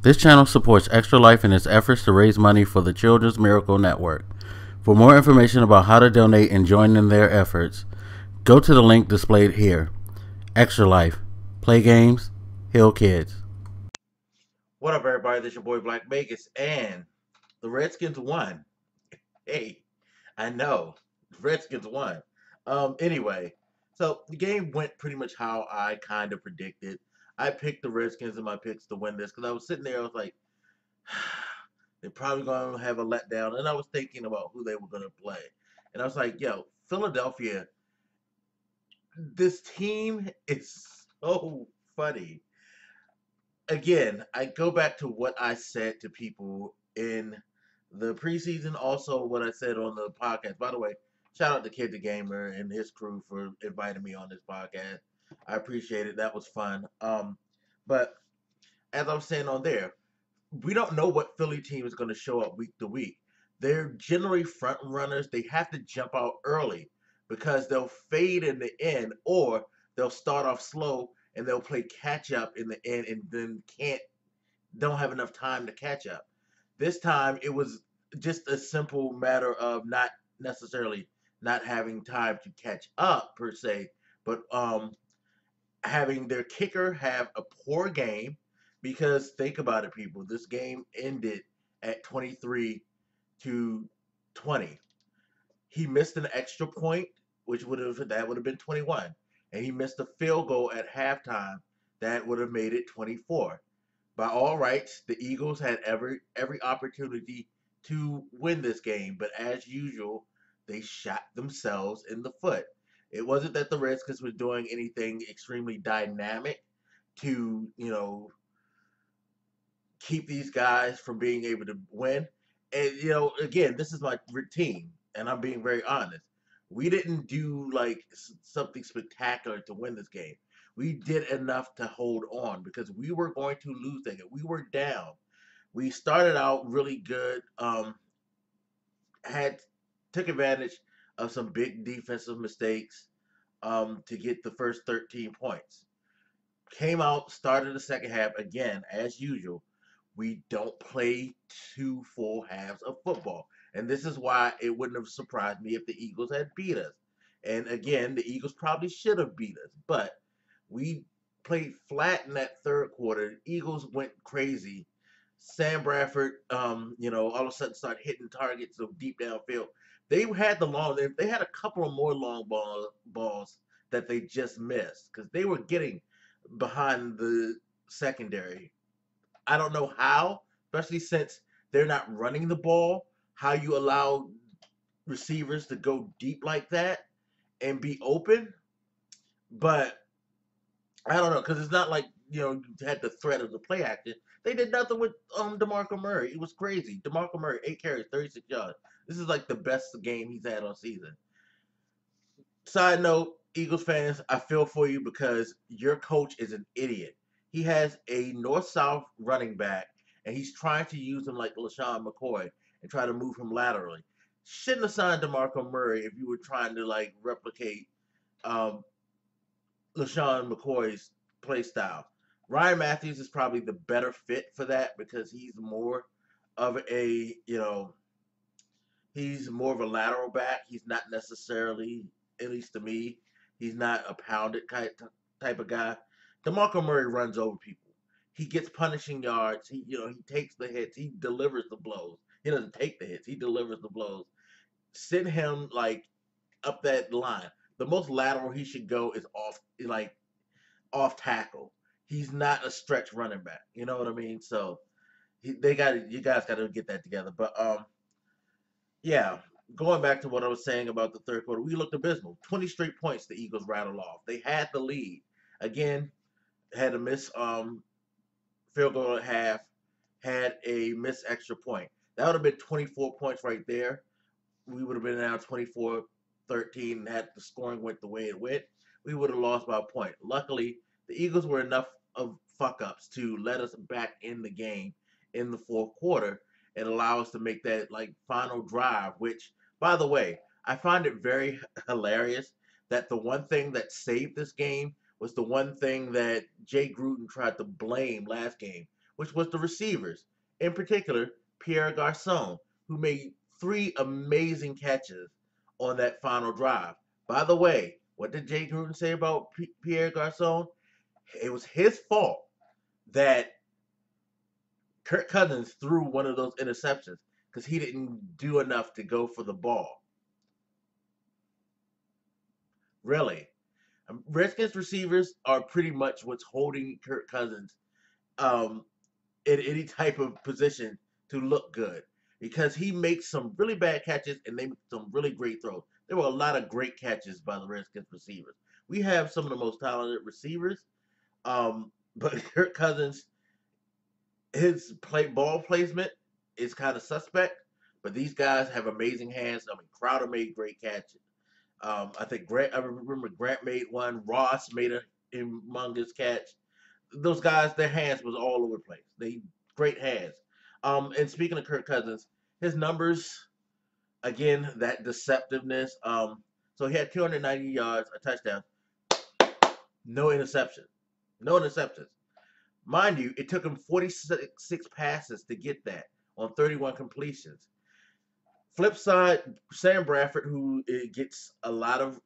This channel supports Extra Life in its efforts to raise money for the Children's Miracle Network. For more information about how to donate and join in their efforts, go to the link displayed here. Extra Life. Play games, heal kids. What up, everybody? This is your boy Black Vegas, and the Redskins won. Hey, I know. The Redskins won. Anyway, so the game went pretty much how I kind of predicted. I picked the Redskins in my picks to win this because I was sitting there, I was like, they're probably going to have a letdown. And I was thinking about who they were going to play. And I was like, yo, Philadelphia, this team is so funny. Again, I go back to what I said to people in the preseason, also what I said on the podcast. By the way, shout out to Kid the Gamer and his crew for inviting me on this podcast. I appreciate it. That was fun. But as I was saying on there, we don't know what Philly team is going to show up week to week. They're generally front runners. They have to jump out early because they'll fade in the end, or they'll start off slow and they'll play catch up in the end and then don't have enough time to catch up. This time it was just a simple matter of not necessarily not having time to catch up per se, but having their kicker have a poor game because think about it, people. This game ended at 23 to 20. He missed an extra point, which would have been 21, and he missed a field goal at halftime that would have made it 24. By all rights, the Eagles had every opportunity to win this game, but as usual, they shot themselves in the foot. It wasn't that the Redskins were doing anything extremely dynamic to, keep these guys from being able to win. And again, this is my team, and I'm being very honest. We didn't do like something spectacular to win this game. We did enough to hold on because we were going to lose that game. We were down. We started out really good. Had Took advantage of some big defensive mistakes to get the first 13 points. Came out, started the second half again as usual. We don't play two full halves of football. And this is why it wouldn't have surprised me if the Eagles had beat us. And again, the Eagles probably should have beat us. But we played flat in that third quarter. Eagles went crazy. Sam Bradford, all of a sudden started hitting targets so deep downfield. They had the long. They had a couple of more long balls that they just missed because they were getting behind the secondary. I don't know how, especially since they're not running the ball, how you allow receivers to go deep like that and be open. But I don't know, because it's not like, you had the threat of the play action. They did nothing with DeMarco Murray. It was crazy. DeMarco Murray, 8 carries, 36 yards. This is like the best game he's had all season. Side note, Eagles fans, I feel for you because your coach is an idiot. He has a north-south running back, and he's trying to use him like LaShawn McCoy and try to move him laterally. Shouldn't have signed DeMarco Murray if you were trying to like replicate um, LaShawn McCoy's play style. Ryan Matthews is probably the better fit for that because he's more of a lateral back. He's not necessarily, at least to me, he's not a pounded type of guy. DeMarco Murray runs over people. He gets punishing yards. He takes the hits. He delivers the blows. He doesn't take the hits. He delivers the blows. Send him like up that line. The most lateral he should go is off tackle. He's not a stretch running back. You know what I mean? So you guys got to get that together. But yeah, going back to what I was saying about the third quarter, we looked abysmal. 20 straight points the Eagles rattled off. They had the lead. Again, had a miss field goal at half, had a missed extra point. That would have been 24 points right there. We would have been now 24-13 and had the scoring went the way it went. We would have lost by a point. Luckily, the Eagles were enough of fuck ups to let us back in the game in the fourth quarter and allow us to make that like final drive, which by the way, I find it very hilarious that the one thing that saved this game was the one thing that Jay Gruden tried to blame last game which was the receivers. In particular, Pierre Garcon, who made 3 amazing catches on that final drive. By the way, what did Jay Gruden say about Pierre Garcon? It was his fault that Kirk Cousins threw one of those interceptions because he didn't do enough to go for the ball. Really. Redskins receivers are pretty much what's holding Kirk Cousins um, in any type of position to look good because he makes some really bad catches and they make some really great throws. There were a lot of great catches by the Redskins receivers. We have some of the most talented receivers, but Kirk Cousins, his ball placement is kind of suspect. But these guys have amazing hands. I mean, Crowder made great catches. I think Grant. I remember Grant made one. Ross made a humongous catch. Those guys, their hands was all over the place. They great hands. And speaking of Kirk Cousins, his numbers again, that deceptiveness. So he had 290 yards, a touchdown, no interception, no interceptions. Mind you, it took him 46 passes to get that on 31 completions. Flip side, Sam Bradford, who gets a lot of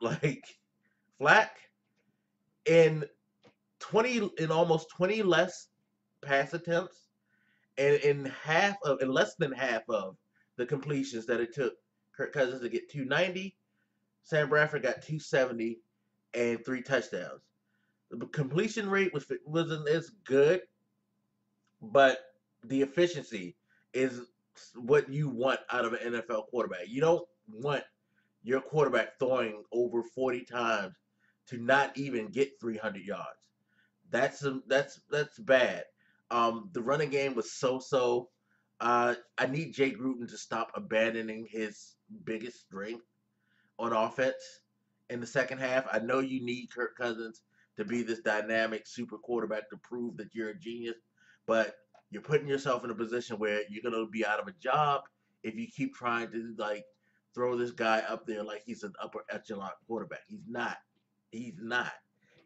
flack, in almost 20 less pass attempts, and in less than half of the completions that it took Kirk Cousins to get 290, Sam Bradford got 270 and 3 touchdowns. The completion rate wasn't as good, but the efficiency is what you want out of an NFL quarterback. You don't want your quarterback throwing over 40 times to not even get 300 yards. That's bad. The running game was so. I need Jay Gruden to stop abandoning his biggest strength on offense in the second half. I know you need Kirk Cousins to be this dynamic super quarterback to prove that you're a genius, but you're putting yourself in a position where you're gonna be out of a job if you keep trying to throw this guy up there like he's an upper echelon quarterback. He's not. He's not.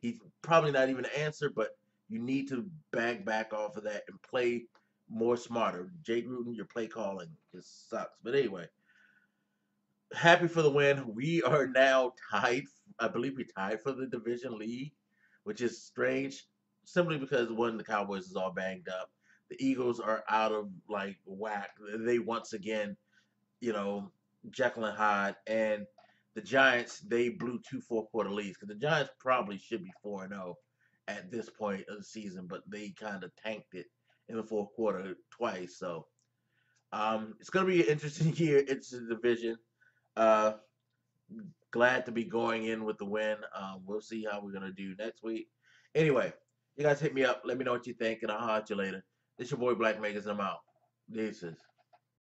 He's probably not even an answer, but you need to back off of that and play more smarter. Jay Gruden, your play calling just sucks. But anyway, happy for the win. We are now tied. I believe we tied for the division lead, which is strange, simply because one, the Cowboys is all banged up. The Eagles are out of whack. They once again, you know, Jekyll and Hyde, and the Giants, they blew 2 4-quarter leads because the Giants probably should be 4-0 at this point of the season, but they kind of tanked it in the fourth quarter twice. So it's going to be an interesting year. It's a division. Uh, Glad to be going in with the win. We'll see how we're gonna do next week. Anyway, you guys hit me up. Let me know what you think, and I'll holler at you later. This your boy Black Megas. I'm out. Deuces.